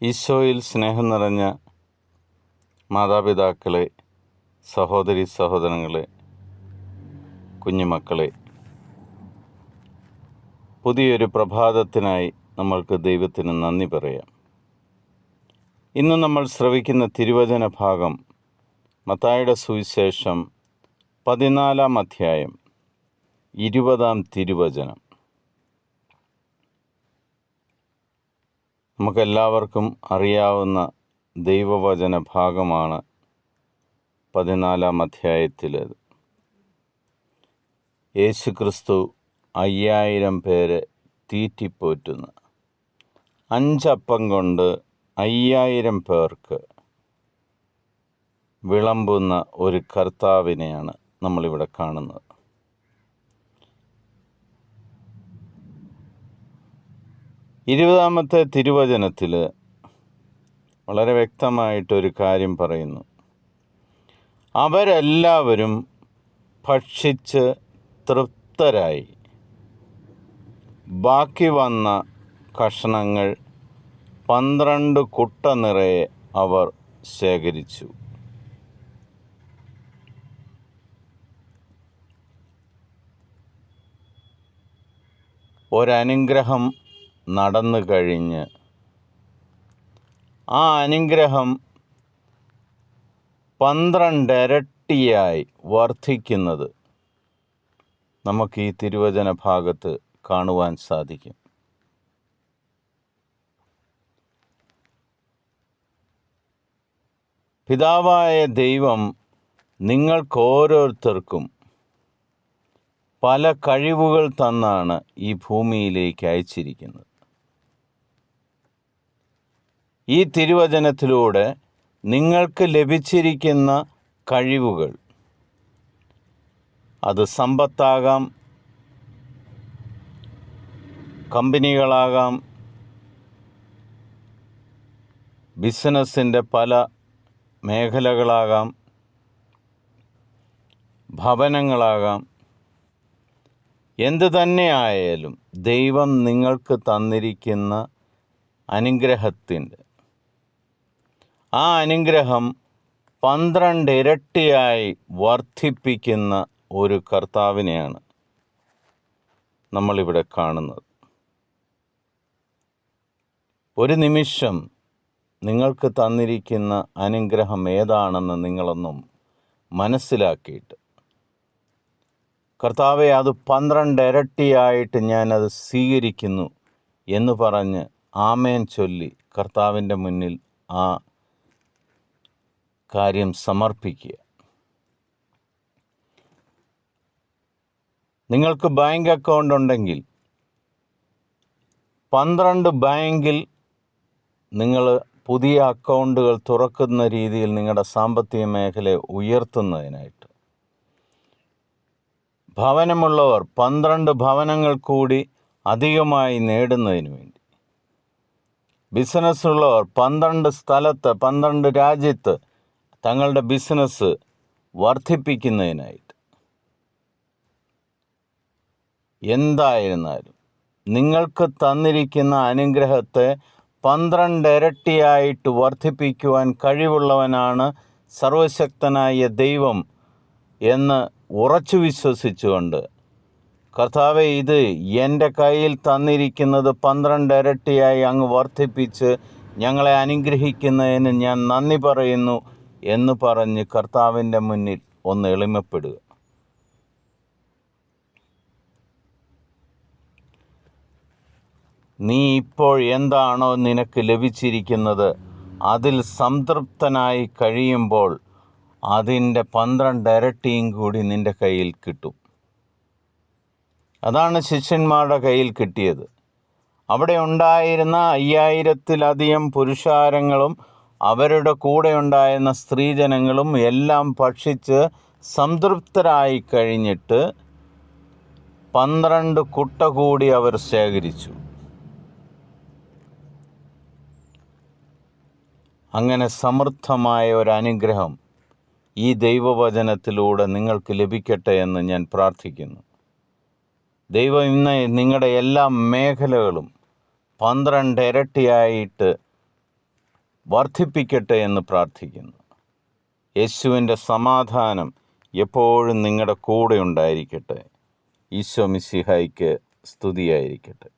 ഈശോയിൽ സ്നേഹം നിറഞ്ഞ മാതാപിതാക്കളെ, സഹോദരി സഹോദരങ്ങളെ, കുഞ്ഞുമക്കളെ, പുതിയൊരു പ്രഭാതത്തിനായി നമ്മൾക്ക് ദൈവത്തിന് നന്ദി പറയാം. ഇന്ന് നമ്മൾ ശ്രവിക്കുന്ന തിരുവചന ഭാഗം മത്തായിയുടെ സുവിശേഷം 14-ാം അധ്യായം 20-ാം തിരുവചനം. നമുക്കെല്ലാവർക്കും അറിയാവുന്ന ദൈവവചന ഭാഗമാണ് 14-ാം അധ്യായത്തിലേത്. യേശുക്രിസ്തു 5000 പേരെ തീറ്റിപ്പോറ്റുന്ന 5 അപ്പം കൊണ്ട് 5000 പേർക്ക് വിളമ്പുന്ന ഒരു കർത്താവിനെയാണ് നമ്മളിവിടെ കാണുന്നത്. ഇരുപതാമത്തെ തിരുവചനത്തിൽ വളരെ വ്യക്തമായിട്ടൊരു കാര്യം പറയുന്നു. അവരെല്ലാവരും ഭക്ഷിച്ച് തൃപ്തരായി. ബാക്കി വന്ന കഷണങ്ങൾ 12 കുട്ട നിറയെ അവർ ശേഖരിച്ചു. ഒരനുഗ്രഹം നടന്നു കഴിഞ്ഞ് ആ അനുഗ്രഹം 12 ഇരട്ടിയായി വർദ്ധിക്കുന്നത് നമുക്ക് ഈ തിരുവചന ഭാഗത്ത് കാണുവാൻ സാധിക്കും. പിതാവായ ദൈവം നിങ്ങൾക്കോരോരുത്തർക്കും പല കഴിവുകൾ തന്നാണ് ഈ ഭൂമിയിലേക്ക് അയച്ചിരിക്കുന്നത്. ഈ തിരുവചനത്തിലൂടെ നിങ്ങൾക്ക് ലഭിച്ചിരിക്കുന്ന കഴിവുകൾ, അത് സമ്പത്താകാം, കമ്പനികളാകാം, ബിസിനസ്സിൻ്റെ പല മേഖലകളാകാം, ഭവനങ്ങളാകാം, എന്തു തന്നെ ആയാലും ദൈവം നിങ്ങൾക്ക് തന്നിരിക്കുന്ന അനുഗ്രഹത്തിൻ്റെ ആ അനുഗ്രഹം 12 ഇരട്ടിയായി വർദ്ധിപ്പിക്കുന്ന ഒരു കർത്താവിനെയാണ് നമ്മളിവിടെ കാണുന്നത്. ഒരു നിമിഷം നിങ്ങൾക്ക് തന്നിരിക്കുന്ന അനുഗ്രഹം ഏതാണെന്ന് നിങ്ങളൊന്നും മനസ്സിലാക്കിയിട്ട്, കർത്താവെ, അത് 12 ഇരട്ടിയായിട്ട് ഞാനത് സ്വീകരിക്കുന്നു എന്ന് പറഞ്ഞ് ആമേൻ ചൊല്ലി കർത്താവിൻ്റെ മുന്നിൽ ആ കാര്യം സമർപ്പിക്കുക. നിങ്ങൾക്ക് ബാങ്ക് അക്കൗണ്ട് ഉണ്ടെങ്കിൽ 12 ബാങ്കിൽ നിങ്ങൾ പുതിയ അക്കൗണ്ടുകൾ തുറക്കുന്ന രീതിയിൽ നിങ്ങളുടെ സാമ്പത്തിക മേഖലയെ ഉയർത്തുന്നതിനായിട്ട്, ഭവനമുള്ളവർ 12 ഭവനങ്ങൾ കൂടി അധികമായി നേടുന്നതിന് വേണ്ടി, ബിസിനസ്സുള്ളവർ 12 സ്ഥലത്ത് 12 രാജ്യത്ത് തങ്ങളുടെ ബിസിനസ് വർദ്ധിപ്പിക്കുന്നതിനായിട്ട്, എന്തായിരുന്നാലും നിങ്ങൾക്ക് തന്നിരിക്കുന്ന അനുഗ്രഹത്തെ 12 ഇരട്ടിയായിട്ട് വർദ്ധിപ്പിക്കുവാൻ കഴിവുള്ളവനാണ് സർവശക്തനായ ദൈവം എന്ന് ഉറച്ചു വിശ്വസിച്ചുകൊണ്ട്, കർത്താവെ, ഇത് എൻ്റെ കയ്യിൽ തന്നിരിക്കുന്നത് 12 ഇരട്ടിയായി അങ്ങ് വർദ്ധിപ്പിച്ച് ഞങ്ങളെ അനുഗ്രഹിക്കുന്നതിന് ഞാൻ നന്ദി പറയുന്നു എന്ന് പറഞ്ഞ് കർത്താവിൻ്റെ മുന്നിൽ ഒന്ന് എളിമപ്പെടുക. നീ ഇപ്പോൾ എന്താണോ നിനക്ക് ലഭിച്ചിരിക്കുന്നത് അതിൽ സംതൃപ്തനായി കഴിയുമ്പോൾ അതിൻ്റെ 12 ഇരട്ടിയും കൂടി നിൻ്റെ കയ്യിൽ കിട്ടും. അതാണ് ശിഷ്യന്മാരുടെ കയ്യിൽ കിട്ടിയത്. അവിടെ ഉണ്ടായിരുന്ന 5000-ത്തിലധികം പുരുഷാരങ്ങളും അവരുടെ കൂടെ ഉണ്ടായിരുന്ന സ്ത്രീജനങ്ങളും എല്ലാം ഭക്ഷിച്ച് സംതൃപ്തരായി കഴിഞ്ഞിട്ട് 12 കുട്ട കൂടി അവർ ശേഖരിച്ചു. അങ്ങനെ സമൃദ്ധമായ ഒരു അനുഗ്രഹം ഈ ദൈവവചനത്തിലൂടെ നിങ്ങൾക്ക് ലഭിക്കട്ടെ എന്ന് ഞാൻ പ്രാർത്ഥിക്കുന്നു. ദൈവം ഇന്ന് നിങ്ങളുടെ എല്ലാ മേഖലകളും 12 ഇരട്ടിയായിട്ട് വർദ്ധിപ്പിക്കട്ടെ എന്ന് പ്രാർത്ഥിക്കുന്നു. യേശുവിൻ്റെ സമാധാനം എപ്പോഴും നിങ്ങളുടെ കൂടെ ഉണ്ടായിരിക്കട്ടെ. ഈശോ മിശിഹായ്ക്ക് സ്തുതിയായിരിക്കട്ടെ.